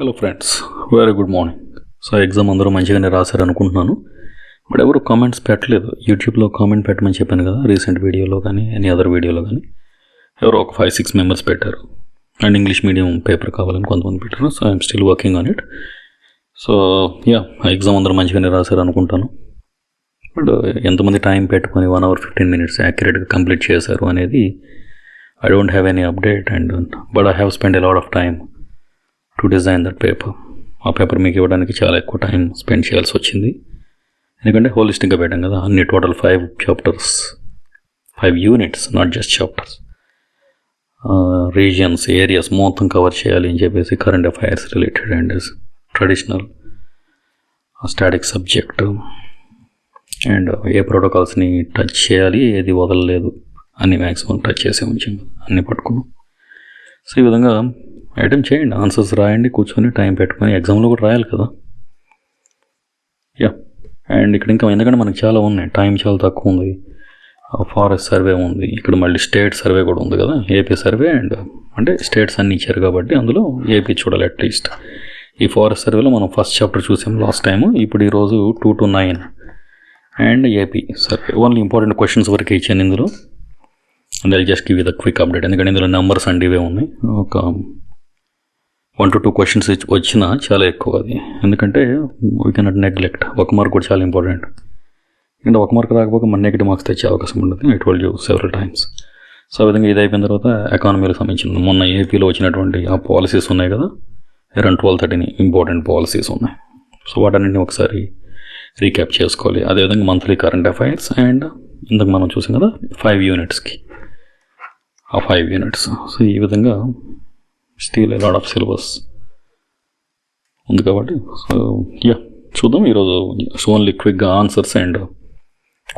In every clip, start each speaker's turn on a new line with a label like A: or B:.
A: Hello friends, very good morning. So exam అందరూ మంచిగానే రాశారు అనుకుంటున్నాను. బట్ ఎవరు కామెంట్స్ పెట్టలేదు. యూట్యూబ్లో కామెంట్ పెట్టమని చెప్పాను కదా, రీసెంట్ వీడియోలో కానీ ఎనీ అదర్ వీడియోలో కానీ ఎవరో ఒక 5-6 మెంబర్స్ పెట్టారు. అండ్ ఇంగ్లీష్ మీడియం పేపర్ కావాలని కొంతమంది పెట్టారు. So I'm still working on it. So exam అందరూ మంచిగానే రాశారు అనుకుంటాను. బట్ ఎంతమంది టైం పెట్టుకొని 1 hour 15 minutes యాక్యురేట్గా కంప్లీట్ చేశారు అనేది I don't have any update. But I have spend a lot of time to design that paper. ఆ పేపర్ మీకు ఇవ్వడానికి చాలా ఎక్కువ టైం స్పెండ్ చేయాల్సి వచ్చింది. ఎందుకంటే హోలిస్టిక్గా పెట్టాం కదా, అన్ని total 5 chapters, 5 units, not just chapters. Regions, areas మొత్తం కవర్ చేయాలి అని చెప్పేసి current affairs related and traditional static subject and ఏ ప్రోటోకాల్స్ని టచ్ చేయాలి, ఏది వదలలేదు, అన్ని మ్యాక్సిమం టచ్ చేసే ఉంచాం, అన్నీ పట్టుకున్నాం. సో ఈ విధంగా ఐటమ్ చేయండి, ఆన్సర్స్ రాయండి, కూర్చొని టైం పెట్టుకొని. ఎగ్జామ్లో కూడా రాయాలి కదా. అండ్ ఇక్కడ ఇంకా ఎందుకంటే మనకి చాలా ఉన్నాయి, టైం చాలా తక్కువ ఉంది. ఫారెస్ట్ సర్వే ఉంది, ఇక్కడ మళ్ళీ స్టేట్ సర్వే కూడా ఉంది కదా, ఏపీ సర్వే. అండ్ అంటే స్టేట్స్ అన్నీ ఇచ్చారు కాబట్టి అందులో ఏపీ చూడాలి అట్లీస్ట్. ఈ ఫారెస్ట్ సర్వేలో మనం ఫస్ట్ చాప్టర్ చూసాం లాస్ట్ టైము. ఇప్పుడు ఈరోజు 2 to 9 and AP survey. Only important questions వరకు ఇచ్చాను ఇందులో. And I just give the quick update. ఎందుకంటే ఇందులో నెంబర్స్ అండ్ ఇవే ఉన్నాయి. ఒక 1 to 2 questions వచ్చినా చాలా ఎక్కువ అది. ఎందుకంటే వీ కెనాట్ నెగ్లెక్ట్. ఒక మార్క్ కూడా చాలా ఇంపార్టెంట్. ఎందుకంటే ఒక మార్క్ రాకపోతే మన నెగిటివ్ మార్క్స్ తెచ్చే అవకాశం ఉంటుంది. I told you several times. So ఆ విధంగా ఇది అయిపోయిన తర్వాత ఎకానమీకి సంబంధించిన మొన్న ఏపీలో వచ్చినటువంటి ఆ పాలసీస్ ఉన్నాయి కదా, అరౌండ్ 12-13 ఇంపార్టెంట్ పాలసీస్ ఉన్నాయి. సో వాటన్నింటినీ ఒకసారి రీక్యాప్ చేసుకోవాలి. అదేవిధంగా మంత్లీ కరెంట్ అఫైర్స్ అండ్ ఇంతకు మనం చూసాం కదా 5 unitsకి ఆ 5 units. సో ఈ విధంగా still a lot of syllabus ఉంది కాబట్టి సో చూద్దాం. ఈరోజు ఓన్లీ క్విక్గా ఆన్సర్స్ అండ్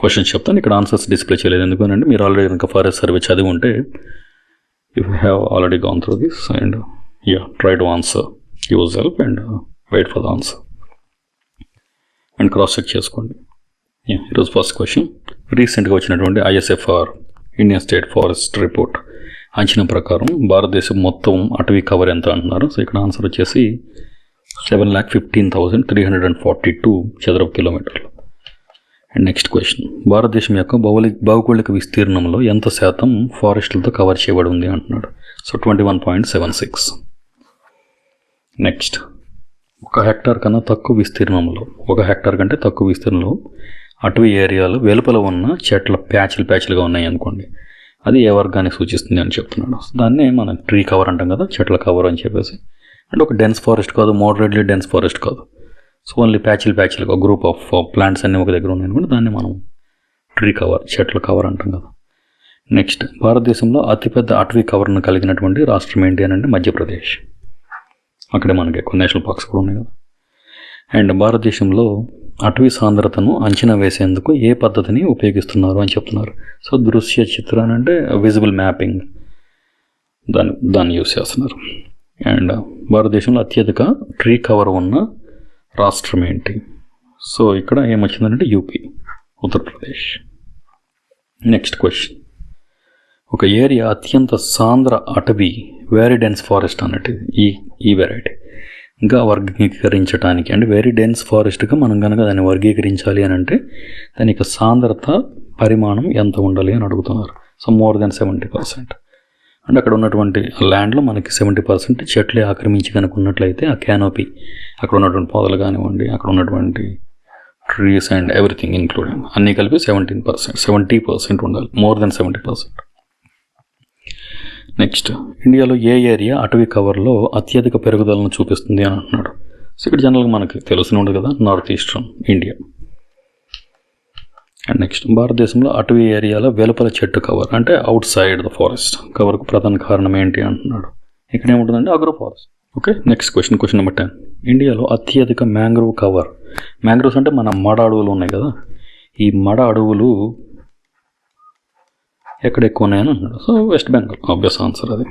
A: క్వశ్చన్స్ చెప్తాను. ఇక్కడ ఆన్సర్స్ డిస్ప్లే చేయలేదు ఎందుకంటే మీరు ఆల్రెడీ కనుక ఫారెస్ట్ సర్వే చదివి ఉంటే if you have already gone through this and try to answer yourself and wait for the answer and cross check చేసుకోండి. ఈరోజు ఫస్ట్ క్వశ్చన్, రీసెంట్గా వచ్చినటువంటి ISFR Indian State Forest Report అంచనా ప్రకారం భారతదేశం మొత్తం అటవీ కవర్ ఎంత అంటున్నారు. సో ఇక్కడ ఆన్సర్ వచ్చేసి 7,15,342 చదరపు కిలోమీటర్లు. అండ్ నెక్స్ట్ క్వశ్చన్, భారతదేశం యొక్క భౌగోళిక విస్తీర్ణంలో ఎంత శాతం ఫారెస్ట్లతో కవర్ చేయబడి ఉంది అంటున్నాడు. సో 21.76. నెక్స్ట్, 1 hectare కన్నా తక్కువ విస్తీర్ణంలో, 1 hectare కంటే తక్కువ విస్తీర్ణంలో అటవీ ఏరియాలు వెలుపల ఉన్న చెట్ల ప్యాచ్లుగా ఉన్నాయి అనుకోండి, అది ఏ వర్గాన్ని సూచిస్తుంది అని చెప్తున్నాడు. దాన్నే మనం ట్రీ కవర్ అంటాం కదా, చెట్ల కవర్ అని చెప్పేసి. అంటే ఒక డెన్స్ ఫారెస్ట్ కాదు, మోడరేట్లీ డెన్స్ ఫారెస్ట్ కాదు. సో ఓన్లీ ప్యాచ్లుగా గ్రూప్ ఆఫ్ ప్లాంట్స్ అన్నీ ఒక దగ్గర ఉన్నాయి అనుకుంటే దాన్ని మనం ట్రీ కవర్, చెట్ల కవర్ అంటాం కదా. నెక్స్ట్, భారతదేశంలో అతిపెద్ద అటవీ కవర్ను కలిగినటువంటి రాష్ట్రం ఏంటి అని అంటే మధ్యప్రదేశ్. అక్కడే మనకి ఎక్కువ నేషనల్ పార్క్స్ కూడా ఉన్నాయి కదా. అండ్ భారతదేశంలో అటవీ సాంద్రతను అంచనా వేసేందుకు ఏ పద్ధతిని ఉపయోగిస్తున్నారు అని చెప్తున్నారు. సో దృశ్య చిత్రాన్ని అంటే విజిబుల్ మ్యాపింగ్, దాన్ని యూస్ చేస్తున్నారు. అండ్ భారతదేశంలో అత్యధిక ట్రీ కవర్ ఉన్న రాష్ట్రం ఏంటి? సో ఇక్కడ ఏమొచ్చిందంటే యూపీ, ఉత్తరప్రదేశ్. నెక్స్ట్ క్వశ్చన్, ఒక ఏరియా అత్యంత సాంద్ర అటవీ వెరీ డెన్స్ ఫారెస్ట్ అన్నట్టు ఈ వెరైటీ ఇంకా వర్గీకరించడానికి, అంటే వెరీ డెన్స్ ఫారెస్ట్గా మనం కనుక దాన్ని వర్గీకరించాలి అని అంటే దాని యొక్క సాంద్రత పరిమాణం ఎంత ఉండాలి అని అడుగుతున్నారు. So more than 70%. అంటే అక్కడ ఉన్నటువంటి ల్యాండ్లో మనకి 70% చెట్లే ఆక్రమించి కనుక ఉన్నట్లయితే ఆ క్యానోపీ, అక్కడ ఉన్నటువంటి పొదలు కానివ్వండి, అక్కడ ఉన్నటువంటి ట్రీస్ అండ్ ఎవ్రీథింగ్ ఇంక్లూడింగ్ అన్నీ కలిపి 70% ఉండాలి, మోర్ దెన్ 70%. నెక్స్ట్, ఇండియాలో ఏ ఏరియా అటవీ కవర్లో అత్యధిక పెరుగుదలను చూపిస్తుంది అని అంటున్నాడు. సో ఇక్కడ జనరల్గా మనకి తెలిసిన ఉండదు కదా, north eastern India. And next, భారతదేశంలో అటవీ ఏరియాలో వెలుపల చెట్టు కవర్ అంటే అవుట్ సైడ్ ద ఫారెస్ట్ కవర్కు ప్రధాన కారణం ఏంటి అంటున్నాడు. ఇక్కడ ఏముంటుందంటే agro forest. Okay, next question number 10, ఇండియాలో అత్యధిక మ్యాంగ్రోవ్ కవర్. మ్యాంగ్రోవ్స్ అంటే మన మడ అడవులు ఉన్నాయి కదా, ఈ మడ అడవులు ఎక్కడ ఎక్కువ ఉన్నాయని అంటున్నాడు. So west Bengal obvious answer అది.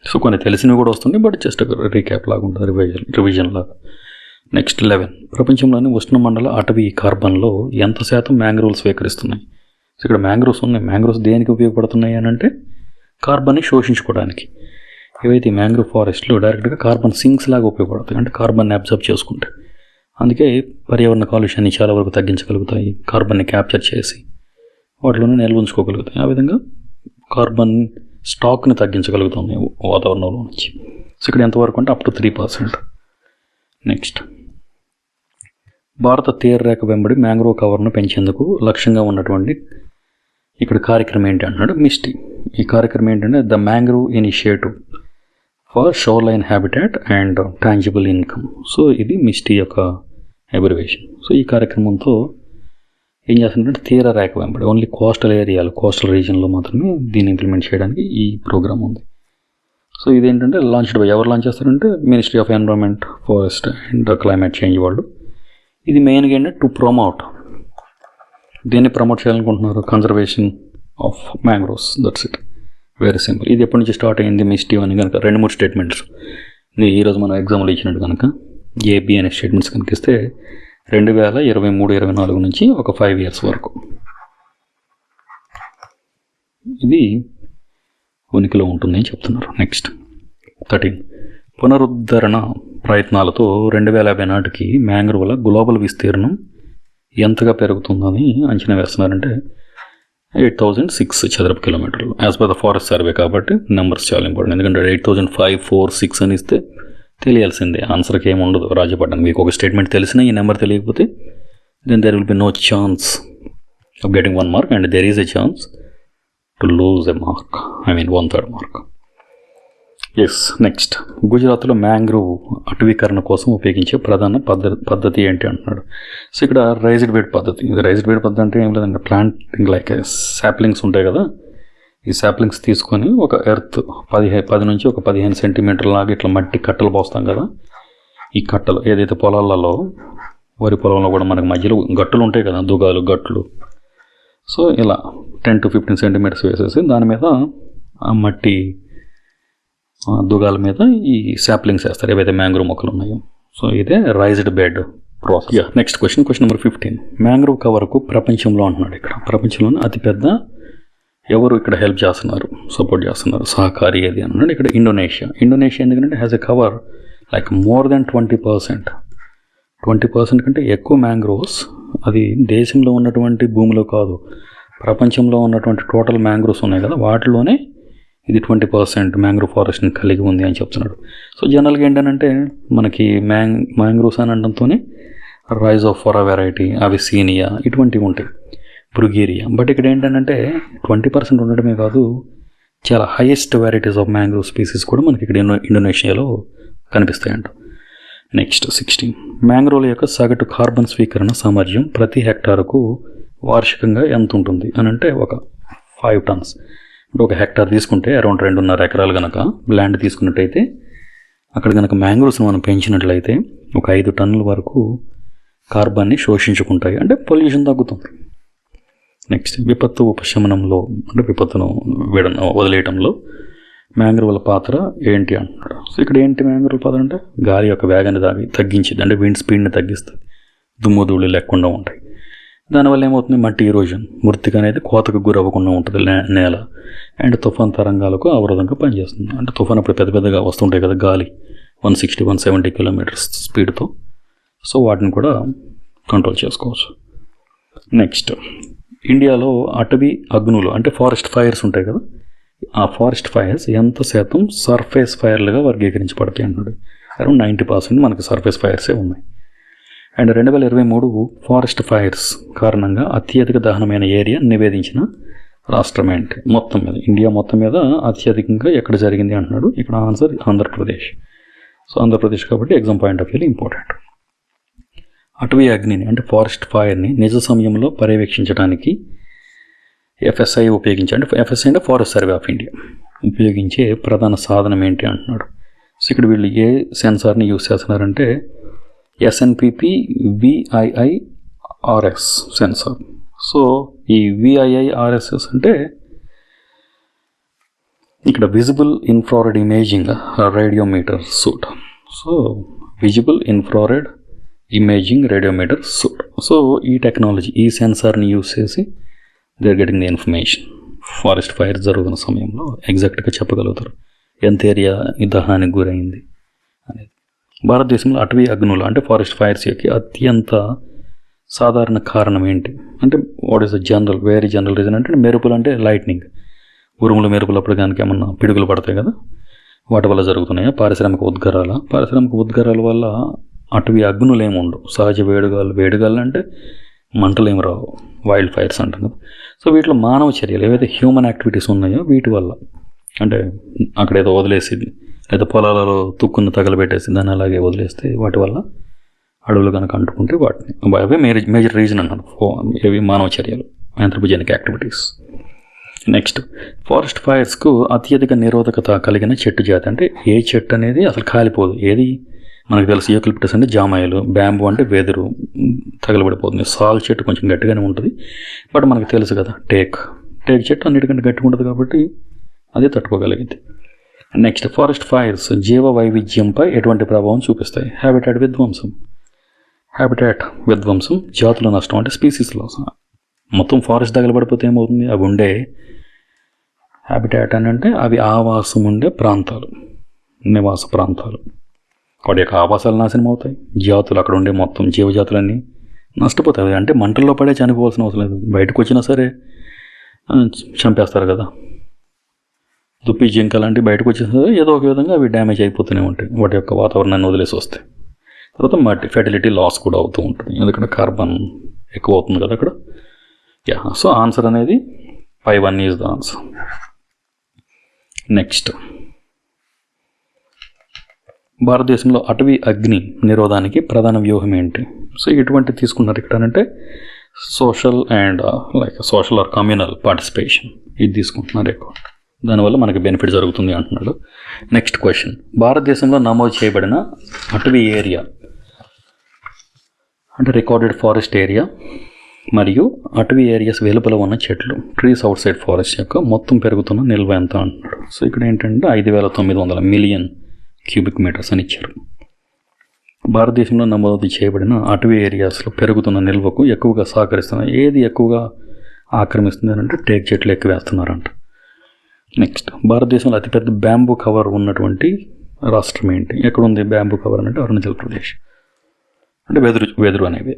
A: సో కొన్ని తెలిసినవి కూడా వస్తుంది, బట్ జస్ట్ రీక్యాప్ లాగా ఉంటుంది, రివిజన్ లాగా. నెక్స్ట్ 11, ప్రపంచంలోని ఉష్ణమండల అటవీ కార్బన్లో ఎంత శాతం మ్యాంగ్రోవ్లు స్వీకరిస్తున్నాయి. సో ఇక్కడ మ్యాంగ్రోవ్స్ ఉన్నాయి. మ్యాంగ్రోవ్స్ దేనికి ఉపయోగపడుతున్నాయి అని అంటే కార్బన్ని శోషించుకోవడానికి. ఏవైతే మ్యాంగ్రూవ్ ఫారెస్ట్లు డైరెక్ట్గా కార్బన్ సింక్స్ లాగా ఉపయోగపడతాయి, అంటే కార్బన్ని అబ్జర్బ్ చేసుకుంటాయి. అందుకే పర్యావరణ కాలుష్యాన్ని చాలా వరకు తగ్గించగలుగుతాయి, కార్బన్ని క్యాప్చర్ చేసి వాటిలోనే నిల్వ ఉంచుకోగలుగుతాయి. ఆ విధంగా కార్బన్ స్టాక్ని తగ్గించగలుగుతుంది వాతావరణంలో నుంచి. సో ఇక్కడ ఎంతవరకు అంటే అప్ టు 3%. నెక్స్ట్, భారత తీరరేఖ వెంబడి మ్యాంగ్రోవ్ కవర్ను పెంచేందుకు లక్ష్యంగా ఉన్నటువంటి ఇక్కడ కార్యక్రమం ఏంటి అంటున్నాడు మిస్టీ. ఈ కార్యక్రమం ఏంటంటే the mangrove initiative for shore line habitat and tangible income. So ఇది మిస్టీ యొక్క అబ్రివేషన్. సో ఈ కార్యక్రమంతో ఏం చేస్తుందంటే తీర రేఖ వెంబడి ఓన్లీ కోస్టల్ ఏరియాలు, కోస్టల్ రీజియన్లో మాత్రమే దీన్ని ఇంప్లిమెంట్ చేయడానికి ఈ ప్రోగ్రామ్ ఉంది. సో ఇదేంటంటే ఎవరు లాంచ్ చేస్తారంటే ministry of environment, forest and climate change వాళ్ళు. ఇది మెయిన్గా ఏంటంటే టు ప్రమోట్, దీన్ని ప్రమోట్ చేయాలనుకుంటున్నారు, conservation of mangroves. That's it, very simple. ఇది ఎప్పటి నుంచి స్టార్ట్ అయింది మిస్టీ అని కనుక 2-3 స్టేట్మెంట్స్ ఈరోజు మనం ఎగ్జామ్లో ఇచ్చినట్టు కనుక ఏబి అనే స్టేట్మెంట్స్ కనిపిస్తే 2023-24 నుంచి ఒక 5 years వరకు ఇది ఉనికిలో ఉంటుంది అని చెప్తున్నారు. నెక్స్ట్ 13, పునరుద్ధరణ ప్రయత్నాలతో 2050 నాటికి మ్యాంగ్రోవ్ల గ్లోబల్ విస్తీర్ణం ఎంతగా పెరుగుతుందని అంచనా వేస్తున్నారంటే 8006 చదరపు కిలోమీటర్లు as per the forest survey. కాబట్టి నెంబర్స్ చాలా ఇంపార్టెంట్, ఎందుకంటే 8005, 4, 6 అని ఇస్తే తెలియాల్సిందే, ఆన్సర్కి ఏమి ఉండదు రాజపడ్డానికి. మీకు ఒక స్టేట్మెంట్ తెలిసినా ఈ నెంబర్ తెలియకపోతే then there will be no chance of getting 1 mark and there is a chance to lose a mark, I mean 1/3 mark. Yes, next, గుజరాత్లో మ్యాంగ్రోవ్ అటవీకరణ కోసం ఉపయోగించే ప్రధాన పద్ధతి ఏంటి అంటున్నాడు. సో ఇక్కడ రైజ్డ్ బెడ్ పద్ధతి. ఇది రైజ్డ్ బెడ్ పద్ధతి అంటే ఏం లేదంటే ప్లాంటింగ్ లైక్ సాప్లింగ్స్ ఉంటాయి కదా, ఈ సాప్లింగ్స్ తీసుకొని ఒక ఎర్త్ 10 నుంచి ఒక 15 సెంటీమీటర్ లాగా ఇట్లా మట్టి కట్టలు పోస్తాం కదా. ఈ కట్టలు ఏదైతే పొలాలలో, వరి పొలంలో కూడా మనకు మధ్యలో గట్టులు ఉంటాయి కదా, దుగాలు గట్లు. సో ఇలా 10 to 15 సెంటీమీటర్స్ వేసేసి దాని మీద ఆ మట్టి దుగాల మీద ఈ సాప్లింగ్స్ వేస్తారు ఏవైతే మ్యాంగ్రోవ్ మొక్కలు ఉన్నాయో. సో ఇదే raised bed process. Next question number 15, mangrove కవర్కు ప్రపంచంలో అంటున్నాడు. ఇక్కడ ప్రపంచంలోనే అతిపెద్ద ఎవరు ఇక్కడ హెల్ప్ చేస్తున్నారు, సపోర్ట్ చేస్తున్నారు, సహకారి ఏది అన్నాడు. ఇక్కడ ఇండోనేషియా ఎందుకంటే has a cover like more than 20% కంటే ఎక్కువ మ్యాంగ్రోవ్స్. అది దేశంలో ఉన్నటువంటి భూమిలో కాదు, ప్రపంచంలో ఉన్నటువంటి టోటల్ మ్యాంగ్రోవ్స్ ఉన్నాయి కదా వాటిలోనే ఇది 20% మ్యాంగ్రోవ్ ఫారెస్ట్ని కలిగి ఉంది అని చెప్తున్నాడు. సో జనరల్గా ఏంటంటే మనకి మ్యాంగ్రోవ్స్ అని అనడంతోనే రైజ్ ఆఫ్ ఫోరా వెరైటీ, అవిసీనియా ఇటువంటివి ఉంటాయి, బ్రుగేరియా. బట్ ఇక్కడ ఏంటంటే 20% ఉండడమే కాదు, చాలా highest varieties of mangrove species కూడా మనకి ఇక్కడ ఇండోనేషియాలో కనిపిస్తాయంట. నెక్స్ట్ 16, మ్యాంగ్రోవ్ల యొక్క సగటు కార్బన్ స్వీకరణ సామర్థ్యం ప్రతి హెక్టార్కు వార్షికంగా ఎంత ఉంటుంది అని అంటే ఒక 5 tons. అంటే ఒక హెక్టార్ తీసుకుంటే అరౌండ్ 2.5 acres కనుక ల్యాండ్ తీసుకున్నట్టయితే అక్కడ కనుక మ్యాంగ్రోవ్స్ని మనం పెంచినట్లయితే ఒక 5 టన్నుల వరకు కార్బన్ని శోషించుకుంటాయి, అంటే పొల్యూషన్ తగ్గుతుంది. నెక్స్ట్, విపత్తు ఉపశమనంలో అంటే విపత్తును వదిలేయటంలో మ్యాంగ్రోవ్ల పాత్ర ఏంటి అంటున్నాడు. సో ఇక్కడ ఏంటి మ్యాంగ్రోవ్ పాత్ర అంటే గాలి యొక్క వేగాన్ని తగ్గించింది, అంటే విండ్ స్పీడ్ని తగ్గిస్తుంది, దుమ్ము ధూళి లేకుండా ఉంటాయి. దానివల్ల ఏమవుతుంది, మట్టి ఈరోజన్, మృతిక అనేది కోతకు గురవ్వకుండా ఉంటుంది నేల, అండ్ తుఫాన్ తరంగాలకు అవరోధంగా పనిచేస్తుంది. అంటే తుఫాన్ అప్పుడు పెద్దగా వస్తుంటాయి కదా గాలి 160-170 kilometers స్పీడ్తో. సో వాటిని కూడా కంట్రోల్ చేసుకోవచ్చు. నెక్స్ట్, ఇండియాలో అటవీ అగ్నులు అంటే ఫారెస్ట్ ఫైర్స్ ఉంటాయి కదా, ఆ ఫారెస్ట్ ఫైర్స్ ఎంత శాతం సర్ఫేస్ ఫైర్లుగా వర్గీకరించబడతాయి అన్నాడు. అరౌండ్ 90% మనకి సర్ఫేస్ ఫైర్సే ఉన్నాయి. అండ్ 2023 ఫారెస్ట్ ఫైర్స్ కారణంగా అత్యధిక దహనమైన ఏరియా నివేదించిన రాష్ట్రం ఏంటి మొత్తం మీద, ఇండియా మొత్తం మీద అత్యధికంగా ఎక్కడ జరిగింది అంటున్నాడు. ఇక్కడ ఆన్సర్ ఆంధ్రప్రదేశ్. సో ఆంధ్రప్రదేశ్ కాబట్టి ఎగ్జామ్ పాయింట్ ఆఫ్ వ్యూలో ఇంపార్టెంట్. అటవీ అగ్నిని అంటే ఫారెస్ట్ ఫైర్ని నిజ సమయంలో పర్యవేక్షించడానికి ఎఫ్ఎస్ఐ ఉపయోగించండి. ఎఫ్ఎస్ఐ అంటే ఫారెస్ట్ సర్వే ఆఫ్ ఇండియా ఉపయోగించే ప్రధాన సాధనం ఏంటి అంటున్నాడు. సో ఇక్కడ వీళ్ళు ఏ సెన్సార్ని యూజ్ చేస్తున్నారంటే SNPP VIIRS సెన్సార్. సో ఈ VIIRS అంటే ఇక్కడ visible infrared imaging radiometer suite. So visible infrared imaging radiometer suite. So ఈ టెక్నాలజీ, ఈ సెన్సార్ని యూజ్ చేసి they are getting the information. Forest fire జరుగుతున్న సమయంలో ఎగ్జాక్ట్గా చెప్పగలుగుతారు ఎంత ఏరియా ఈ దహనానికి గురైంది అనేది. భారతదేశంలో అటవీ అగ్నులు అంటే ఫారెస్ట్ ఫైర్స్ యొక్క అత్యంత సాధారణ కారణం ఏంటి అంటే what is the very general reason అంటే మెరుపులు అంటే లైట్నింగ్, ఉరుములు మెరుపులు అప్పుడు కనుక ఏమన్నా పిడుగులు పడతాయి కదా, వాటి వల్ల జరుగుతున్నాయా? పారిశ్రామిక ఉద్గారాల వల్ల అటవీ అగ్నులు ఏమి ఉండవు. సహజ వేడిగాలు అంటే మంటలు ఏమి రావు, వైల్డ్ ఫైర్స్ అంటాం కదా. సో వీటిలో మానవ చర్యలు ఏవైతే హ్యూమన్ యాక్టివిటీస్ ఉన్నాయో వీటి వల్ల, అంటే అక్కడ ఏదో వదిలేసి లేదా పొలాలలో తుక్కును తగలబెట్టేసి దాన్ని అలాగే వదిలేస్తే వాటి వల్ల అడవులు కనుక అంటుకుంటే వాటిని అవే మేజర్ రీజన్ అన్నారు ఇవి మానవ చర్యలు, ఆంథ్రోపోజెనిక్ యాక్టివిటీస్. నెక్స్ట్, ఫారెస్ట్ ఫైర్స్కు అత్యధిక నిరోధకత కలిగిన చెట్టు జాతి అంటే ఏ చెట్టు అనేది అసలు కాలిపోదు. ఏది మనకు తెలుసు, యూకలిప్టస్ అంటే జామాయిలు, బ్యాంబూ అంటే వెదురు తగలబడిపోతుంది, సాల్ చెట్టు కొంచెం గట్టిగానే ఉంటుంది. బట్ మనకు తెలుసు కదా టేక్ చెట్టు అన్నిటికంటే గట్టిగా ఉంటుంది కాబట్టి అదే తట్టుకోగలిగింది. నెక్స్ట్, ఫారెస్ట్ ఫైర్స్ జీవ వైవిధ్యంపై ఎటువంటి ప్రభావం చూపిస్తాయి? హ్యాబిటాట్ విధ్వంసం, జాతుల నష్టం అంటే స్పీసీస్ లాస్. మొత్తం ఫారెస్ట్ తగలబడిపోతే ఏమవుతుంది? అవి ఉండే హ్యాబిటాట్ అని అంటే అవి ఆవాసం ఉండే ప్రాంతాలు, నివాస ప్రాంతాలు, వాటి యొక్క ఆవాసాలు నాశనం అవుతాయి. జాతులు అక్కడ ఉండే మొత్తం జీవజాతులన్నీ నష్టపోతాయి. అంటే మంటల్లో పడే చనిపోవాల్సిన అవసరం లేదు, బయటకు వచ్చినా సరే చంపేస్తారు కదా. దుప్పి జింక లాంటివి బయటకు వచ్చేసిన ఏదో ఒక విధంగా అవి డ్యామేజ్ అయిపోతూనే ఉంటాయి, వాటి యొక్క వాతావరణాన్ని వదిలేసి వస్తాయి. తర్వాత మట్టి ఫెర్టిలిటీ లాస్ కూడా అవుతూ ఉంటుంది, ఎందుకంటే కార్బన్ ఎక్కువ అవుతుంది కదా అక్కడ. సో ఆన్సర్ అనేది 5-1 ఈజ్ ద ఆన్సర్. నెక్స్ట్, భారతదేశంలో అటవీ అగ్ని నిరోధానికి ప్రధాన వ్యూహం ఏంటి? సో ఇటువంటి తీసుకున్నారు ఇక్కడ అంటే సోషల్ ఆర్ కమ్యూనల్ పార్టిసిపేషన్ ఇది తీసుకుంటున్నారు ఎక్కువ, దానివల్ల మనకి బెనిఫిట్ జరుగుతుంది అంటున్నాడు. నెక్స్ట్ క్వశ్చన్, భారతదేశంలో నమోదు చేయబడిన అటవీ ఏరియా అంటే రికార్డెడ్ ఫారెస్ట్ ఏరియా మరియు అటవీ ఏరియాస్ వెలుపల ఉన్న చెట్లు, ట్రీస్ అవుట్ సైడ్ ఫారెస్ట్ యొక్క మొత్తం పెరుగుతున్న నిల్వ ఎంత అంటున్నాడు. సో ఇక్కడ ఏంటంటే 5,900 మిలియన్ క్యూబిక్ మీటర్స్ అని ఇచ్చారు. భారతదేశంలో నమోదు చేయబడిన అటవీ ఏరియాస్లో పెరుగుతున్న నిల్వకు ఎక్కువగా సహకరిస్తున్నారు. ఏది ఎక్కువగా ఆక్రమిస్తుంది అంటే టేక్ చెట్లు ఎక్కువ వేస్తున్నారంట. నెక్స్ట్, భారతదేశంలో అతిపెద్ద బ్యాంబూ కవర్ ఉన్నటువంటి రాష్ట్రం ఏంటి? ఎక్కడ ఉంది బ్యాంబూ కవర్ అంటే అరుణాచల్ ప్రదేశ్, అంటే వెదురు అనేవి.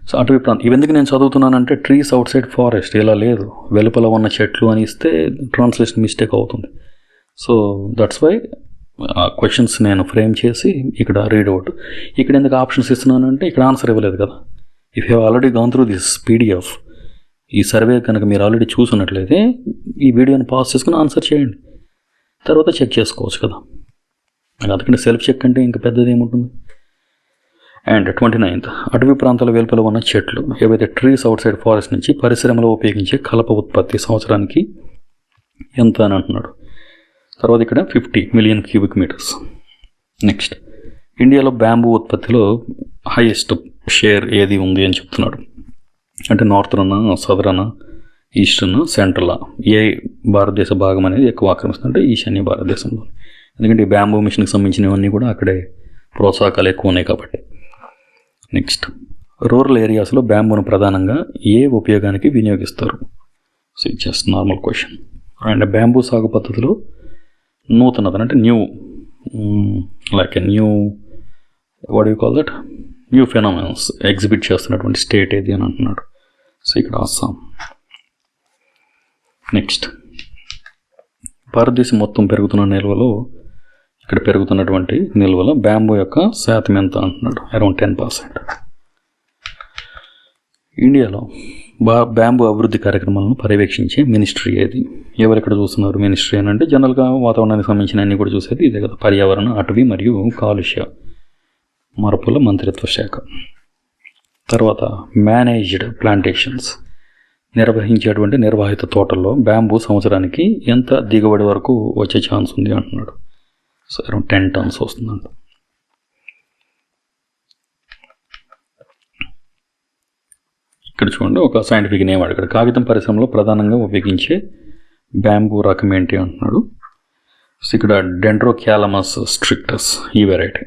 A: సో అటవీ ప్రాంతం ఇవెందుకు నేను చదువుతున్నానంటే ట్రీస్ అవుట్ సైడ్ ఫారెస్ట్ ఇలా లేదు, వెలుపల ఉన్న చెట్లు అని ఇస్తే ట్రాన్స్లేషన్ మిస్టేక్ అవుతుంది. సో దట్స్ వై క్వశ్చన్స్ నేను ఫ్రేమ్ చేసి ఇక్కడ రీడ్ అవుట్. ఇక్కడ ఎందుకు ఆప్షన్స్ ఇస్తున్నాను అంటే ఇక్కడ ఆన్సర్ ఇవ్వలేదు కదా. If you already gonna through this PDF, ఈ సర్వే కనుక మీరు ఆల్రెడీ చూసున్నట్లయితే ఈ వీడియోని పాస్ చేసుకుని ఆన్సర్ చేయండి, తర్వాత చెక్ చేసుకోవచ్చు కదా. అందుకంటే సెల్ఫ్ చెక్ అంటే ఇంకా పెద్దది ఏముంటుంది. అండ్ 29th, అటవీ ప్రాంతాల వెలుపల ఉన్న చెట్లు ఏవైతే ట్రీస్ అవుట్ సైడ్ ఫారెస్ట్ నుంచి పరిశ్రమలో ఉపయోగించే కలప ఉత్పత్తి సంవత్సరానికి ఎంత అని అంటున్నాడు. తర్వాత ఇక్కడ 50 మిలియన్ క్యూబిక్ మీటర్స్. నెక్స్ట్, ఇండియాలో బ్యాంబూ ఉత్పత్తిలో హైయెస్ట్ షేర్ ఏది ఉంది అని చెప్తున్నాడు. అంటే నార్థర్నా, సదరనా, ఈస్టర్నా, సెంట్రలా, ఏ భారతదేశ భాగం అనేది ఎక్కువ ఆక్రమిస్తుంది అంటే ఈశాన్య భారతదేశంలో. ఎందుకంటే ఈ బ్యాంబూ మిషన్కి సంబంధించినవన్నీ కూడా అక్కడే ప్రోత్సాహకాలు ఎక్కువ ఉన్నాయి కాబట్టి. నెక్స్ట్, రూరల్ ఏరియాస్లో బ్యాంబూను ప్రధానంగా ఏ ఉపయోగానికి వినియోగిస్తారు? సో ఇది just normal question. And bamboo సాగు పద్ధతిలో నూతనత అంటే న్యూ ఫెనామినల్స్ ఎగ్జిబిట్ చేస్తున్నటువంటి స్టేట్ ఏది అని అంటున్నాడు. సో ఇక్కడ అస్సాం. నెక్స్ట్, భారతదేశం మొత్తం పెరుగుతున్న నిల్వలో ఇక్కడ పెరుగుతున్నటువంటి నిల్వలో బ్యాంబూ యొక్క శాతం ఎంత అంటున్నాడు. అరౌండ్ 10%. ఇండియాలో బ్యాంబూ అభివృద్ధి కార్యక్రమాలను పర్యవేక్షించే మినిస్ట్రీ ఏది? ఎవరు ఇక్కడ చూస్తున్నారు మినిస్ట్రీ అని అంటే జనరల్గా వాతావరణానికి సంబంధించిన అన్ని కూడా చూసేది ఇదే కదా, పర్యావరణ, అటవీ మరియు కాలుష్య మార్పుల మంత్రిత్వ శాఖ. తర్వాత మేనేజ్డ్ ప్లాంటేషన్స్ నిర్వహించేటువంటి నిర్వాహిత తోటల్లో బ్యాంబూ సంవత్సరానికి ఎంత దిగుబడి వరకు వచ్చే ఛాన్స్ ఉంది అంటున్నాడు. సో అరౌండ్ 10 tons వస్తుందంట. ఇక్కడ చూడండి ఒక సైంటిఫిక్ నేమ్ అడిగాడు. కాగితం పరిశ్రమలో ప్రధానంగా ఉపయోగించే బ్యాంబూ రకం ఏంటి అంటున్నాడు. సో ఇక్కడ డెండ్రోక్యాలమస్ స్ట్రిక్టస్ ఈ వెరైటీ.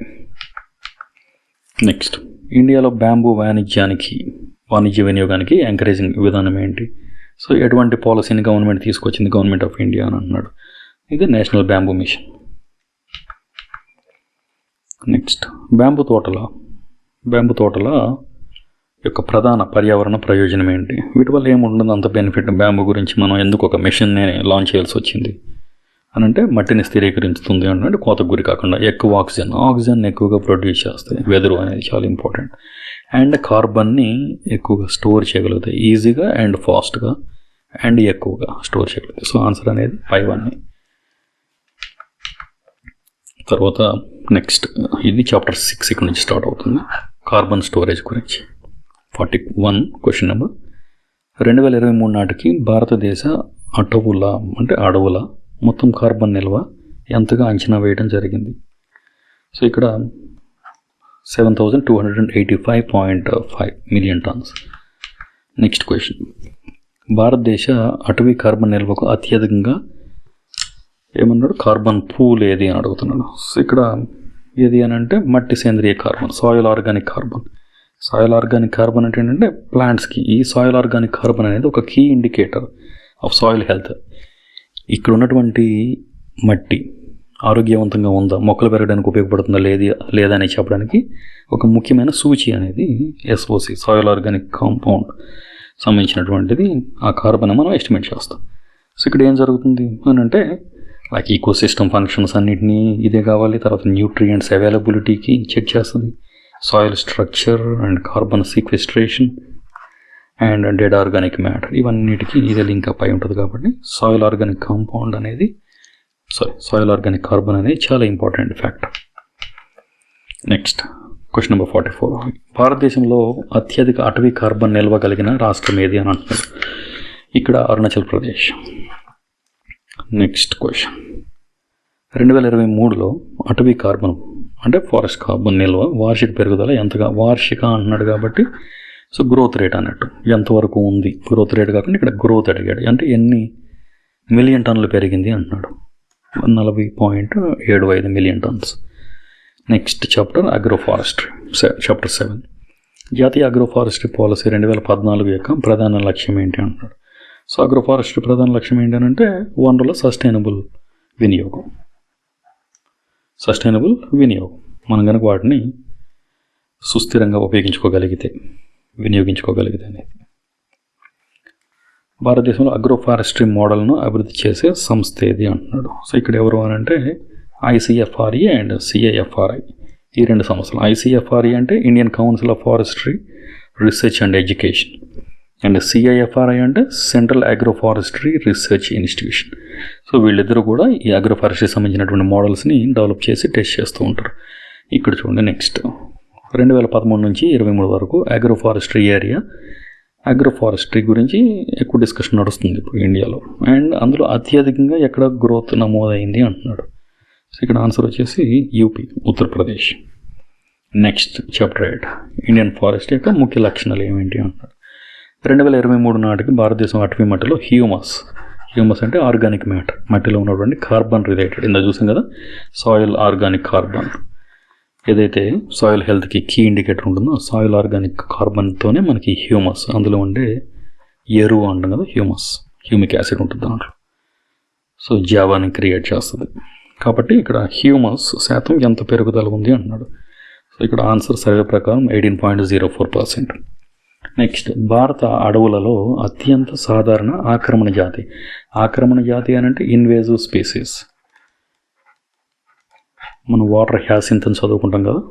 A: నెక్స్ట్, ఇండియాలో బ్యాంబూ వాణిజ్య వినియోగానికి ఎంకరేజింగ్ విధానం ఏంటి? సో ఎటువంటి పాలసీని గవర్నమెంట్ తీసుకొచ్చింది? గవర్నమెంట్ ఆఫ్ ఇండియా అని అంటున్నాడు. ఇది national bamboo mission. Next bamboo తోటల యొక్క ప్రధాన పర్యావరణ ప్రయోజనం ఏంటి, వీటి వల్ల ఏముంటుంది అంత బెనిఫిట్, బ్యాంబూ గురించి మనం ఎందుకు ఒక మిషన్ని లాంచ్ చేయాల్సి వచ్చింది అని అంటే మట్టిని స్థిరీకరిస్తుంది అంటే కోతకు గురి కాకుండా, ఎక్కువ ఆక్సిజన్ ఎక్కువగా ప్రొడ్యూస్ చేస్తాయి, వెదురు అనేది చాలా ఇంపార్టెంట్, అండ్ కార్బన్ని ఎక్కువగా స్టోర్ చేయగలుగుతాయి, ఈజీగా అండ్ ఫాస్ట్గా అండ్ ఎక్కువగా స్టోర్ చేయగలుగుతాయి. సో ఆన్సర్ అనేది 5 తర్వాత నెక్స్ట్ ఇది చాప్టర్ 6 ఇక్కడ నుంచి స్టార్ట్ అవుతుంది, కార్బన్ స్టోరేజ్ గురించి. 41 క్వశ్చన్ నెంబర్, 2023 నాటికి భారతదేశ అడవుల మొత్తం కార్బన్ నిల్వ ఎంతగా అంచనా వేయడం జరిగింది. సో ఇక్కడ 7285.5 మిలియన్ టన్స్. నెక్స్ట్ క్వశ్చన్, భారతదేశ అటవీ కార్బన్ నిల్వకు అత్యధికంగా ఏమన్నాడు, కార్బన్ పూల్ ఏది అని అడుగుతున్నాడు. సో ఇక్కడ ఏది అని అంటే మట్టి సేంద్రియ carbon, soil organic carbon. Soil organic carbon అంటే ఏంటంటే ప్లాంట్స్కి ఈ సాయిల్ ఆర్గానిక్ కార్బన్ అనేది ఒక key indicator of soil health. ఇక్కడ ఉన్నటువంటి మట్టి ఆరోగ్యవంతంగా ఉందా, మొక్కలు పెరగడానికి ఉపయోగపడుతుందా లేదా అని చెప్పడానికి ఒక ముఖ్యమైన సూచి అనేది SOC, సాయిల్ ఆర్గానిక్ కాంపౌండ్ సంబంధించినటువంటిది. ఆ కార్బన్ మనం ఎస్టిమేట్ చేస్తాం. సో ఇక్కడ ఏం జరుగుతుంది అని అంటే లైక్ ఈకోసిస్టమ్ ఫంక్షన్స్ అన్నిటినీ ఇదే కావాలి, తర్వాత న్యూట్రియంట్స్ అవైలబిలిటీకి చెక్ చేస్తుంది, soil structure and carbon sequestration and dead organic matter, ఇవన్నిటికీ ఇదే లింక్ అప్ అయి ఉంటుంది. కాబట్టి సాయిల్ ఆర్గానిక్ కార్బన్ అనేది చాలా important factor. Next question number 44, భారతదేశంలో అత్యధిక అటవీ కార్బన్ నిల్వ కలిగిన రాష్ట్రం ఏది అని అంటున్నారు. ఇక్కడ అరుణాచల్ ప్రదేశ్. నెక్స్ట్ క్వశ్చన్, 2023లో అటవీ కార్బన్ అంటే ఫారెస్ట్ కార్బన్ నిల్వ వార్షిక పెరుగుదల ఎంతగా, వార్షిక అంటున్నాడు కాబట్టి సో గ్రోత్ రేట్ అన్నట్టు ఎంతవరకు ఉంది, గ్రోత్ రేట్ కాకుండా ఇక్కడ గ్రోత్ అడిగాడు, అంటే ఎన్ని మిలియన్ టన్నులు పెరిగింది అంటున్నాడు. 40.75 million tons. Next chapter agroforestry, chapter 7, జాతీయ అగ్రోఫారెస్ట్రీ పాలసీ 2014 యొక్క ప్రధాన లక్ష్యం ఏంటి అంటున్నాడు. సో అగ్రోఫారెస్ట్రీ ప్రధాన లక్ష్యం ఏంటంటే వనరుల సస్టైనబుల్ వినియోగం. మనం కనుక వాటిని సుస్థిరంగా వినియోగించుకోగలిగితే అనేది. భారతదేశంలో అగ్రోఫారెస్ట్రీ మోడల్ను అభివృద్ధి చేసే సంస్థ ఏది అంటున్నాడు. సో ఇక్కడ ఎవరు అని అంటే ICFRE అండ్ CIFRI, ఈ రెండు సంస్థలు. ICFRE అంటే Indian council of forestry research and education, and CIFRI అంటే central agroforestry research institution. So వీళ్ళిద్దరూ కూడా ఈ అగ్రోఫారెస్ట్రీ సంబంధించినటువంటి మోడల్స్ని డెవలప్ చేసి టెస్ట్ చేస్తూ ఉంటారు. ఇక్కడ చూడండి, నెక్స్ట్ 2013 నుంచి 2023 వరకు అగ్రోఫారెస్ట్రీ గురించి ఎక్కువ డిస్కషన్ నడుస్తుంది ఇప్పుడు ఇండియాలో, అండ్ అందులో అత్యధికంగా ఎక్కడ గ్రోత్ నమోదైంది అంటున్నాడు. సో ఇక్కడ ఆన్సర్ వచ్చేసి UP, Uttar Pradesh. Next chapter 8, Indian forest యొక్క ముఖ్య లక్షణాలు ఏమిటి అంటున్నాడు. 2023 నాటికి భారతదేశం అటవీ మట్టిలో హ్యూమస్ అంటే ఆర్గానిక్ మ్యాటర్, మట్టిలో ఉన్నటువంటి కార్బన్ రిలేటెడ్, ఇందా చూసాం కదా సాయిల్ ఆర్గానిక్ కార్బన్, ఏదైతే సాయిల్ హెల్త్కి కీ ఇండికేటర్ ఉంటుందో సాయిల్ ఆర్గానిక్ కార్బన్తోనే మనకి హ్యూమస్, అందులో ఉండే ఎరువు అంటాం కదా హ్యూమిక్ యాసిడ్ ఉంటుంది దాంట్లో. సో జావాని క్రియేట్ చేస్తుంది. కాబట్టి ఇక్కడ హ్యూమస్ శాతం ఎంత పెరుగుదల ఉంది అంటున్నాడు. సో ఇక్కడ ఆన్సర్ సర్వే ప్రకారం 18.04%. నెక్స్ట్, భారత అడవులలో అత్యంత సాధారణ ఆక్రమణ జాతి అని అంటే ఇన్వేజివ్ స్పీసీస్. మనం వాటర్ హ్యాసింత్ అని చదువుకుంటాం కదా,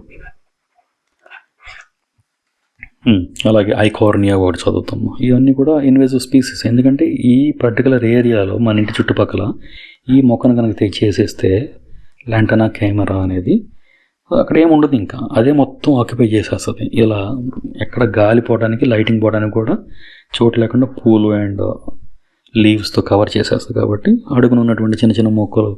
A: అలాగే ఐకార్నియా ఒకటి చదువుతాము. ఇవన్నీ కూడా ఇన్వేజివ్ స్పీసీస్. ఎందుకంటే ఈ పర్టికులర్ ఏరియాలో మన ఇంటి చుట్టుపక్కల ఈ మొక్కను కనుక చేసేస్తే లాంటనా కెమెరా అనేది అక్కడ ఏముండదు, ఇంకా అదే మొత్తం ఆక్యుపై చేసేస్తుంది. ఇలా ఎక్కడ గాలి పోవడానికి లైటింగ్ పోవడానికి కూడా చోటు లేకుండా పూలు అండ్ లీవ్స్తో కవర్ చేసేస్తుంది. కాబట్టి అడుగున ఉన్నటువంటి చిన్న చిన్న మొక్కలు,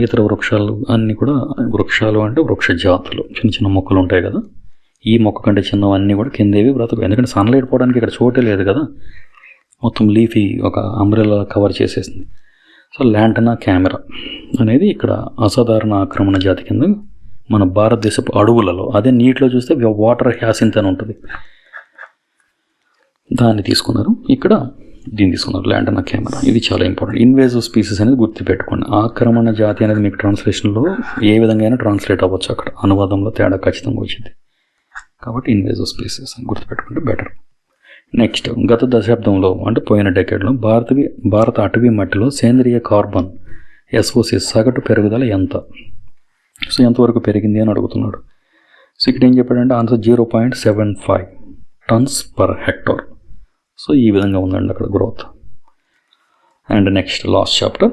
A: ఇతర వృక్షాలు అన్నీ కూడా, వృక్షాలు అంటే వృక్ష జాతులు, చిన్న చిన్న మొక్కలు ఉంటాయి కదా, ఈ మొక్క కంటే చిన్నవన్నీ కూడా కిందేవి బ్రతకు. ఎందుకంటే సన్లైట్ పోవడానికి ఇక్కడ చోటే లేదు కదా, మొత్తం లీఫీ ఒక అంబ్రెల్లా కవర్ చేసేసింది. సో లాంటనా కెమెరా అనేది ఇక్కడ అసాధారణ ఆక్రమణ జాతి కింద మన భారతదేశపు అడవులలో, అదే నీటిలో చూస్తే వాటర్ హ్యాసింత్ అని ఉంటుంది, దాన్ని తీసుకున్నారు. ఇక్కడ దీన్ని తీసుకున్నారు ల్యాండ్ అన్న కెమెరా. ఇది చాలా ఇంపార్టెంట్. ఇన్వేజివ్ స్పీసెస్ అనేది గుర్తుపెట్టుకోండి. ఆక్రమణ జాతి అనేది మీకు ట్రాన్స్లేషన్లో ఏ విధంగా అయినా ట్రాన్స్లేట్ అవ్వచ్చు, అక్కడ అనువాదంలో తేడా ఖచ్చితంగా వచ్చింది. కాబట్టి ఇన్వేజివ్ స్పీసెస్ అని గుర్తుపెట్టుకుంటే బెటర్. నెక్స్ట్, గత దశాబ్దంలో అంటే పోయిన డెకేడ్లో భారత అటవీ మట్టిలో సేంద్రియ కార్బన్ SOC సగటు పెరుగుదల ఎంత? సో ఎంతవరకు పెరిగింది అని అడుగుతున్నాడు. సో ఇక్కడ ఏం చెప్పాడంటే answer 0.75 turns per hectare. So ఈ విధంగా ఉందండి అక్కడ growth. And next last chapter,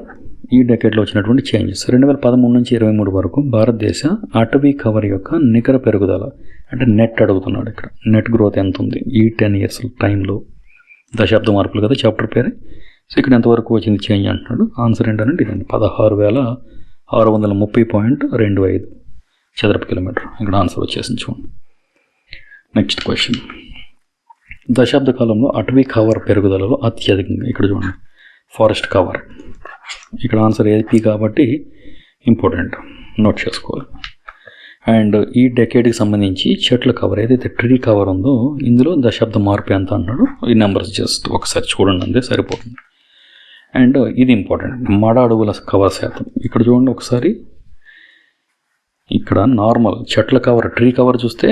A: ఈ డెకేడ్లో వచ్చినటువంటి చేంజెస్. 2013 నుంచి 2023 వరకు భారతదేశ అటవీ కవర్ యొక్క నికర పెరుగుదల అంటే నెట్ అడుగుతున్నాడు. ఇక్కడ నెట్ గ్రోత్ ఎంత ఉంది ఈ 10 years టైంలో? దశాబ్ద మార్పులు కదా చాప్టర్ పేరే. సో ఇక్కడ ఎంతవరకు వచ్చింది చేంజ్ అంటున్నాడు. ఆన్సర్ ఏంటంటే ఇదండి 16,630.25 చదరపు కిలోమీటర్. ఇక్కడ ఆన్సర్ వచ్చేసింది చూడండి. నెక్స్ట్ క్వశ్చన్, దశాబ్ద కాలంలో అటవీ కవర్ పెరుగుదలలో అత్యధికంగా ఇక్కడ చూడండి ఫారెస్ట్ కవర్. ఇక్కడ ఆన్సర్ AP కాబట్టి ఇంపార్టెంట్, నోట్ చేసుకోవాలి. అండ్ ఈ డెకేడ్కి సంబంధించి చెట్ల కవర్ ఏదైతే ట్రీ కవర్ ఉందో ఇందులో దశాబ్ద మార్పు ఎంత అంటున్నాడు. ఈ నెంబర్స్ జస్ట్ ఒకసారి చూడండి, అంతే సరిపోతుంది. అండ్ ఇది ఇంపార్టెంట్, మడ అడవుల కవర్ శాతం. ఇక్కడ చూడండి ఒకసారి, ఇక్కడ నార్మల్ చెట్ల కవర్ ట్రీ కవర్ చూస్తే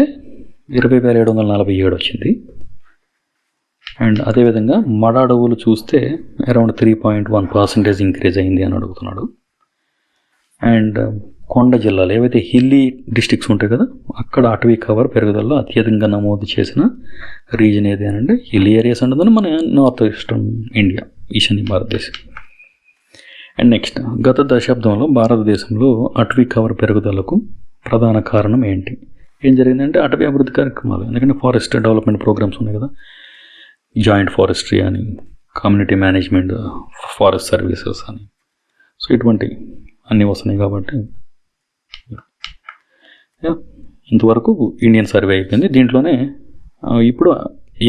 A: 20,747 వచ్చింది. అండ్ అదేవిధంగా మడ అడవులు చూస్తే అరౌండ్ 3.1% ఇంక్రీజ్ అయింది అని అడుగుతున్నాడు. అండ్ కొండ జిల్లాలు ఏవైతే హిల్లీ డిస్ట్రిక్ట్స్ ఉంటాయి కదా, అక్కడ అటవీ కవర్ పెరుగుదలలో అత్యధికంగా నమోదు చేసిన రీజన్ ఏది అని అంటే హిల్లీ ఏరియాస్ ఉండదని మన నార్త్ ఈస్టర్న్ ఇండియా, ఈశాన్య భారతదేశం. అండ్ నెక్స్ట్, గత దశాబ్దంలో భారతదేశంలో అటవీ కవర్ పెరుగుదలకు ప్రధాన కారణం ఏంటి? ఏం జరిగిందంటే అటవీ అభివృద్ధి కార్యక్రమాలు. ఎందుకంటే ఫారెస్ట్ డెవలప్మెంట్ ప్రోగ్రామ్స్ ఉన్నాయి కదా, జాయింట్ ఫారెస్ట్రీ అని, కమ్యూనిటీ మేనేజ్మెంట్ ఫారెస్ట్ సర్వీసెస్ అని. సో ఇటువంటి అన్నీ వస్తున్నాయి కాబట్టి ఇంతవరకు ఇండియన్ సర్వే అయిపోయింది. దీంట్లోనే ఇప్పుడు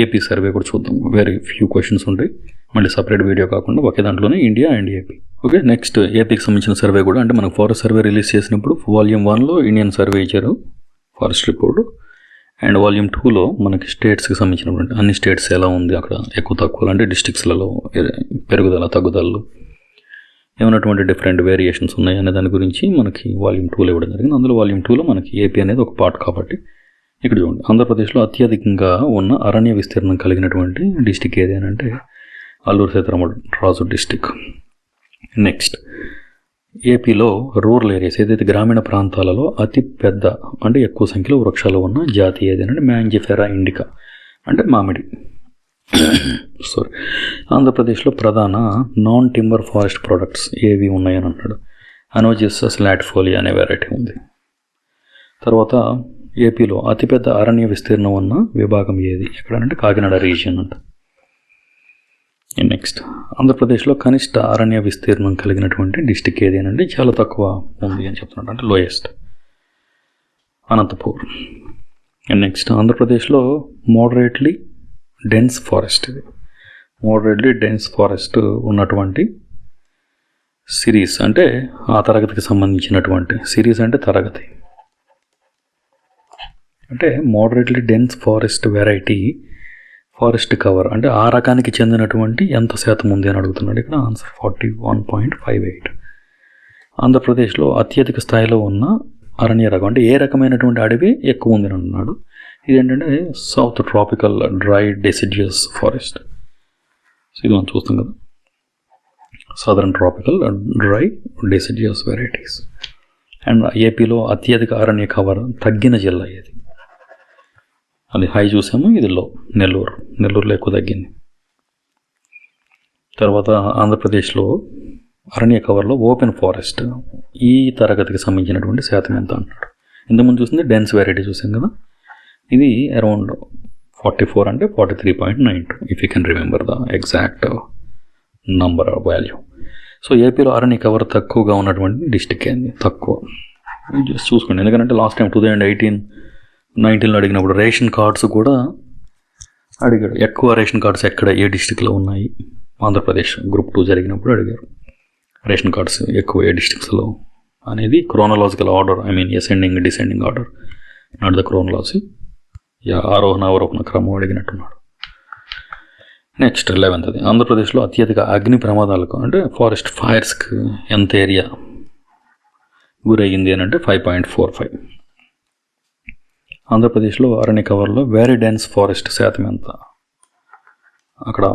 A: AP సర్వే కూడా చూద్దాం. వెరీ ఫ్యూ క్వశ్చన్స్ ఉంటాయి, మళ్ళీ సపరేట్ వీడియో కాకుండా ఒకే దాంట్లోనే India and AP. Okay, next APకి సంబంధించిన సర్వే కూడా, అంటే మనకు ఫారెస్ట్ సర్వే రిలీజ్ చేసినప్పుడు వాల్యూమ్ 1లో ఇండియన్ సర్వే ఇచ్చారు ఫారెస్ట్ రిపోర్టు. అండ్ వాల్యూమ్ 2లో మనకి స్టేట్స్కి సంబంధించినటువంటి అన్ని స్టేట్స్ ఎలా ఉంది, అక్కడ ఎక్కువ తక్కువలు అంటే డిస్ట్రిక్ట్స్లలో పెరుగుదల తగ్గుదలలు ఏమైనటువంటి డిఫరెంట్ వేరియేషన్స్ ఉన్నాయి అనే దాని గురించి మనకి వాల్యూమ్ 2లో ఇవ్వడం జరిగింది. అందులో వాల్యూమ్ 2లో మనకి AP అనేది ఒక పార్ట్ కాబట్టి ఇక్కడ చూడండి, ఆంధ్రప్రదేశ్లో అత్యధికంగా ఉన్న అరణ్య విస్తీర్ణం కలిగినటువంటి డిస్టిక్ ఏది అని అంటే అల్లూరు సీతారామరాజు డిస్టిక్. నెక్స్ట్, APలో రూరల్ ఏరియాస్ ఏదైతే గ్రామీణ ప్రాంతాలలో అతి పెద్ద అంటే ఎక్కువ సంఖ్యలో వృక్షాలు ఉన్న జాతి ఏది అంటే మ్యాంజిఫెరా ఇండికా అంటే మామిడి. సారీ, ఆంధ్రప్రదేశ్లో ప్రధాన నాన్ టింబర్ ఫారెస్ట్ ప్రొడక్ట్స్ ఏవి ఉన్నాయని అంటాడు. అనోజిసస్ లాటిఫోలియా అనే వెరైటీ ఉంది. తర్వాత APలో అతిపెద్ద అరణ్య విస్తీర్ణం ఉన్న విభాగం ఏది ఎక్కడంటే కాకినాడ రీజియన్ అంట. నెక్స్ట్, ఆంధ్రప్రదేశ్లో కనిష్ట అరణ్య విస్తీర్ణం కలిగినటువంటి డిస్టిక్ ఏది అంటే చాలా తక్కువ ఉంది అని చెప్తున్నాడు, అంటే లోయెస్ట్ అనంతపూర్. అండ్ నెక్స్ట్, ఆంధ్రప్రదేశ్లో మోడరేట్లీ డెన్స్ ఫారెస్ట్ ఉన్నటువంటి సిరీస్ అంటే ఆ తరగతికి సంబంధించినటువంటి సిరీస్ అంటే తరగతి అంటే moderately dense forest variety forest cover అంటే ఆ రకానికి చెందినటువంటి ఎంత శాతం ఉంది అని అడుగుతున్నాడు. ఇక్కడ ఆన్సర్ 41.58. ఆంధ్రప్రదేశ్లో అత్యధిక స్థాయిలో ఉన్న అరణ్య రకం అంటే ఏ రకమైనటువంటి అడవి ఎక్కువ ఉంది అని అన్నాడు. ఇదేంటంటే south tropical dry deciduous forest. So ఇది మనం చూస్తాం కదా, southern tropical dry deciduous varieties. And APలో అత్యధిక అరణ్య కవర్ తగ్గిన జిల్లా ఏది? అది హై చూసాము, ఇది లో, నెల్లూరులో ఎక్కువ తగ్గింది. తర్వాత ఆంధ్రప్రదేశ్లో అరణ్య కవర్లో ఓపెన్ ఫారెస్ట్ ఈ తరగతికి సంబంధించినటువంటి శాతం ఎంత అంటాడు. ఇంతకుముందు చూసింది డెన్స్ వెరైటీ చూసాం కదా, ఇది అరౌండ్ 44 అంటే 43.92 if you can remember the exact number or value. So APలో అరణ్య కవర్ తక్కువగా ఉన్నటువంటి డిస్టిక్ ఏంది? తక్కువ జస్ట్ చూసుకోండి, ఎందుకంటే లాస్ట్ టైం 2018-19లో అడిగినప్పుడు రేషన్ కార్డ్స్ కూడా అడిగాడు. ఎక్కువ రేషన్ కార్డ్స్ ఎక్కడ ఏ డిస్టిక్లో ఉన్నాయి? ఆంధ్రప్రదేశ్ గ్రూప్ 2 జరిగినప్పుడు అడిగారు రేషన్ కార్డ్స్ ఎక్కువ ఏ డిస్ట్రిక్ట్స్లో అనేది. Chronological order, I mean ascending descending order, not the chronology. ఆరోహణ అవరోహణ క్రమం అడిగినట్టున్నాడు. నెక్స్ట్ 11th ఆంధ్రప్రదేశ్లో అత్యధిక అగ్ని ప్రమాదాలకు అంటే ఫారెస్ట్ ఫైర్స్కి ఎంత ఏరియా గురయ్యింది అని అంటే 5.45. ఆంధ్రప్రదేశ్లో అరణ్య కవర్లో వెరీ డెన్స్ ఫారెస్ట్ శాతం ఎంత? అక్కడ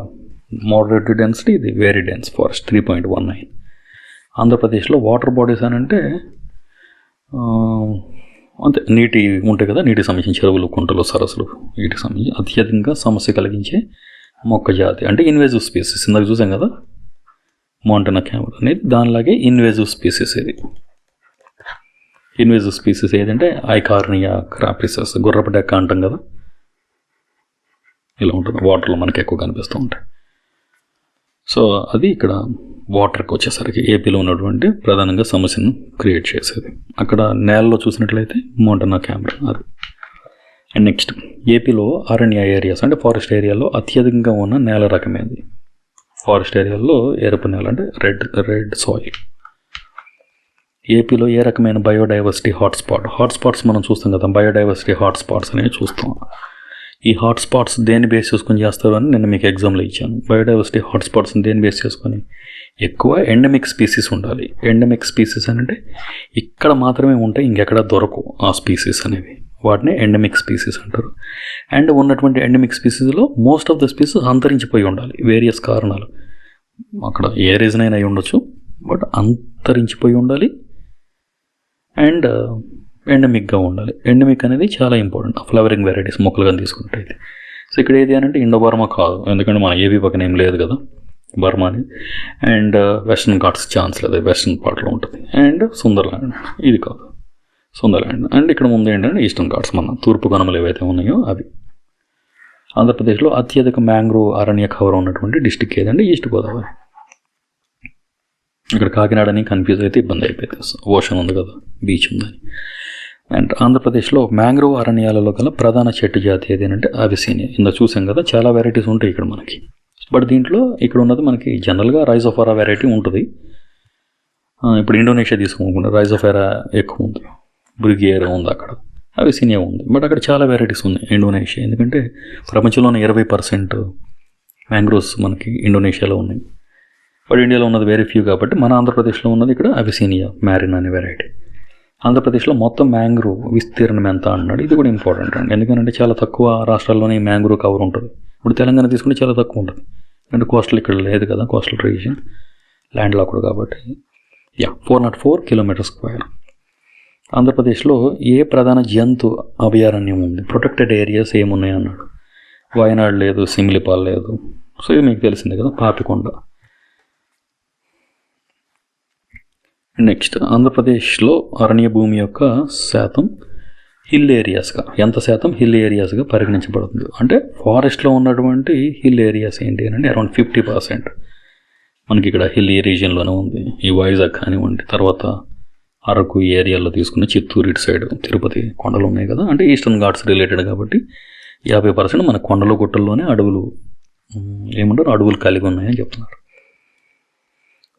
A: మోడరేట్ డెన్సిటీ, ఇది వెరీ డెన్స్ ఫారెస్ట్ 3.19. ఆంధ్రప్రదేశ్లో వాటర్ బాడీస్ అని అంటే అంతే నీటి ఉంటాయి కదా, నీటికి సంబంధించిన చెరువులు, కుంటలు, సరస్సులు, వీటికి సంబంధించి అత్యధికంగా సమస్య కలిగించే మొక్క జాతి అంటే ఇన్వేజివ్ స్పీసీస్. ఇందాక చూసాం కదా మౌంటైనా క్యామర్ అనేది, దానిలాగే ఇన్వేజివ్ స్పీసీస్. ఇది ఇన్వేజివ్ స్పీసీస్ ఏదంటే ఐకార్నియా క్రాపిసస్, గుర్రపు డెక్క అంటాం కదా, ఇలా ఉంటుంది. వాటర్లో మనకి ఎక్కువ కనిపిస్తూ ఉంటాయి. సో అది ఇక్కడ వాటర్కి వచ్చేసరికి ఏపీలో ఉన్నటువంటి ప్రధానంగా సమస్యను క్రియేట్ చేసేది. అక్కడ నేలలో చూసినట్లయితే మౌంటైనా క్యామర్ అది. అండ్ నెక్స్ట్ ఏపీలో అరణ్య ఏరియాస్ అంటే ఫారెస్ట్ ఏరియాలో అత్యధికంగా ఉన్న నేల రకమేది? ఫారెస్ట్ ఏరియాలో ఎరుపు నేల అంటే రెడ్ సాయిల్. ఏపీలో ఏ రకమైన బయోడైవర్సిటీ హాట్స్పాట్స్ మనం చూస్తాం కదా, బయోడైవర్సిటీ హాట్స్పాట్స్ అనేవి చూస్తాం. ఈ హాట్స్పాట్స్ దేన్ని బేస్ చేసుకొని చేస్తారు అని నేను మీకు ఎగ్జామ్లో ఇచ్చాను. బయోడైవర్సిటీ హాట్స్పాట్స్ని దేన్ని బేస్ చేసుకొని? ఎక్కువ ఎండమిక్ స్పీసీస్ ఉండాలి. ఎండమిక్ స్పీసీస్ అని అంటే ఇక్కడ మాత్రమే ఉంటాయి, ఇంకెక్కడ దొరకవు ఆ స్పీసీస్ అనేవి, వాటిని ఎండమిక్ స్పీసీస్ అంటారు. అండ్ ఉన్నటువంటి ఎండమిక్ స్పీసీస్లో మోస్ట్ ఆఫ్ ద స్పీసీస్ అంతరించిపోయి ఉండాలి, వేరియస్ కారణాలు. అక్కడ ఏ రీజన్ అయినా అయి ఉండొచ్చు, బట్ అంతరించిపోయి ఉండాలి అండ్ ఎండమిక్గా ఉండాలి. ఎండమిక్ అనేది చాలా ఇంపార్టెంట్. ఫ్లవరింగ్ వెరైటీస్ మొక్కలుగా తీసుకుంటే. సో ఇక్కడ ఏది అని అంటే ఇండో బర్మా కాదు, ఎందుకంటే మన ఏపీ పక్కన ఏం లేదు కదా బర్మా అని. అండ్ వెస్ట్రన్ ఘాట్స్ ఛాన్స్ లేదు, వెస్ట్రన్ పార్ట్లో ఉంటుంది. అండ్ సుందర్లాండ్ ఇది కాదు, సుందర్లాండ్. అండ్ ఇక్కడ ముందు ఏంటంటే ఈస్టర్న్ ఘాట్స్, మన తూర్పు కనుమలు ఏవైతే ఉన్నాయో అవి. ఆంధ్రప్రదేశ్లో అత్యధిక మ్యాంగ్రోవ్ అరణ్య కవర్ ఉన్నటువంటి డిస్టిక్ ఏదంటే ఈస్ట్ గోదావరి. ఇక్కడ కాకినాడని కన్ఫ్యూజ్ అయితే ఇబ్బంది అయిపోయింది, ఓషన్ ఉంది కదా, బీచ్ ఉందని. అండ్ ఆంధ్రప్రదేశ్లో మ్యాంగ్రోవ్ అరణ్యాలలో గల ప్రధాన చెట్టు జాతి ఏదేనంటే అవిసీనియా. ఇందా చూసాం కదా, చాలా వెరైటీస్ ఉంటాయి ఇక్కడ మనకి. బట్ దీంట్లో ఇక్కడ ఉన్నది మనకి జనరల్గా రైజోఫోరా వెరైటీ ఉంటుంది. ఇప్పుడు ఇండోనేషియా తీసుకోకుండా రైజోఫోరా ఎక్కువ ఉంది, బ్రిగేర్ ఉంది, అక్కడ అవిసీనియా ఉంది. బట్ అక్కడ చాలా వెరైటీస్ ఉన్నాయి ఇండోనేషియా, ఎందుకంటే ప్రపంచంలోనే 20% మ్యాంగ్రోవ్స్ మనకి ఇండోనేషియాలో ఉన్నాయి. బట్ ఇండియాలో ఉన్నది వెరీ ఫ్యూ కాబట్టి మన ఆంధ్రప్రదేశ్లో ఉన్నది ఇక్కడ అవిసీనియా మ్యారిన్ అనే వెరైటీ. ఆంధ్రప్రదేశ్లో మొత్తం మ్యాంగ్రోవ్ విస్తీర్ణం ఎంత అన్నాడు, ఇది కూడా ఇంపార్టెంట్ అండి. ఎందుకంటే చాలా తక్కువ రాష్ట్రాల్లోనే మ్యాంగ్రోవ్ కవర్ ఉంటుంది. ఇప్పుడు తెలంగాణ తీసుకుంటే చాలా తక్కువ ఉంటుంది, అంటే కోస్టల్ ఇక్కడ లేదు కదా, కోస్టల్ రీజియన్ ల్యాండ్ లాక్డ్ కాబట్టి. 404 km². ఆంధ్రప్రదేశ్లో ఏ ప్రధాన జంతు అభయారణ్యం ఉంది? ప్రొటెక్టెడ్ ఏరియాస్ ఏమున్నాయి అన్నాడు. వయనాడ్ లేదు, సిమిలిపాల్ లేదు. సో ఇది మీకు తెలిసిందే కదా, పాపికొండ. నెక్స్ట్ ఆంధ్రప్రదేశ్లో అరణ్య భూమి యొక్క శాతం హిల్ ఏరియాస్గా, ఎంత శాతం హిల్ ఏరియాస్గా పరిగణించబడుతుంది అంటే ఫారెస్ట్లో ఉన్నటువంటి హిల్ ఏరియాస్ ఏంటి అని అరౌండ్ 50% మనకి ఇక్కడ హిల్ రీజియన్లోనే ఉంది. ఈ వైజాగ్ కానివ్వండి, తర్వాత అరకు ఏరియాలో తీసుకున్న చిత్తూరు ఇటు సైడ్ తిరుపతి కొండలు ఉన్నాయి కదా, అంటే ఈస్టర్న్ ఘాట్స్ రిలేటెడ్ కాబట్టి 50% మన కొండలు గుట్టల్లోనే అడవులు ఏమంటారు, అడవులు కలిగి ఉన్నాయని చెప్తున్నారు.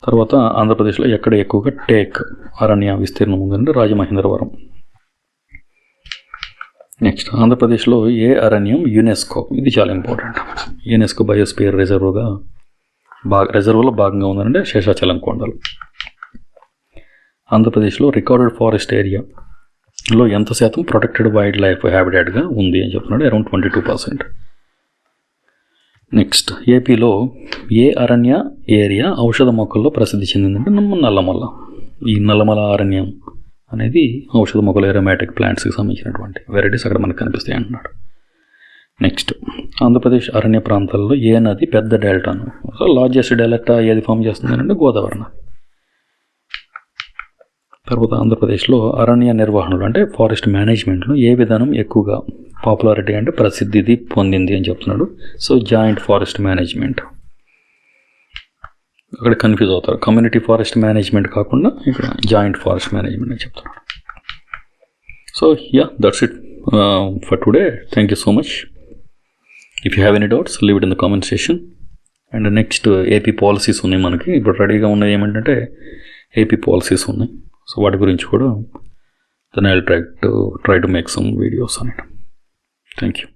A: తర్వాత ఆంధ్రప్రదేశ్లో ఎక్కడ ఎక్కువగా టేక్ అరణ్య విస్తీర్ణం ఉందంటే రాజమహేంద్రవరం. నెక్స్ట్ ఆంధ్రప్రదేశ్లో ఏ అరణ్యం యునెస్కో, ఇది చాలా ఇంపార్టెంట్, యునెస్కో బయోస్పియర్ రిజర్వ్లో భాగంగా ఉందంటే శేషాచలం కొండలు. ఆంధ్రప్రదేశ్లో రికార్డెడ్ ఫారెస్ట్ ఏరియాలో ఎంత శాతం ప్రొటెక్టెడ్ వైల్డ్ లైఫ్ హ్యాబిటాట్గా ఉంది అని చెప్తున్నాడు, అరౌండ్ 22%. నెక్స్ట్ ఏపీలో ఏ అరణ్య ఏరియా ఔషధ మొక్కల్లో ప్రసిద్ధి చెందిందంటే నల్లమల. ఈ నల్లమల అరణ్యం అనేది ఔషధ మొక్కలు, ఏరోమాటిక్ ప్లాంట్స్కి సంబంధించినటువంటి వెరైటీస్ అక్కడ మనకు కనిపిస్తాయి అంటున్నాడు. నెక్స్ట్ ఆంధ్రప్రదేశ్ అరణ్య ప్రాంతాల్లో ఏ నది పెద్ద డెల్టాను, సో లార్జెస్ట్ డెల్టా ఏది ఫామ్ చేస్తుంది అంటే గోదావరి నది. తర్వాత ఆంధ్రప్రదేశ్లో అరణ్య నిర్వహణలు అంటే ఫారెస్ట్ మేనేజ్మెంట్లో ఏ విధానం ఎక్కువగా పాపులారిటీ అంటే ప్రసిద్ధి పొందింది అని చెప్తున్నాడు. So joint forest management. అక్కడ కన్ఫ్యూజ్ అవుతారు, కమ్యూనిటీ ఫారెస్ట్ మేనేజ్మెంట్ కాకుండా ఇక్కడ జాయింట్ ఫారెస్ట్ మేనేజ్మెంట్ అని చెప్తున్నాడు. So that's it for today. Thank you so much. If you have any doubts leave it in the comment session. And next AP policies ఉన్నాయి మనకి, ఇప్పుడు రెడీగా ఉన్నది ఏమంటే ఏపీ పాలసీస్ ఉన్నాయి. సో వాటి గురించి కూడా then I'll try to make some videos on it. Thank you.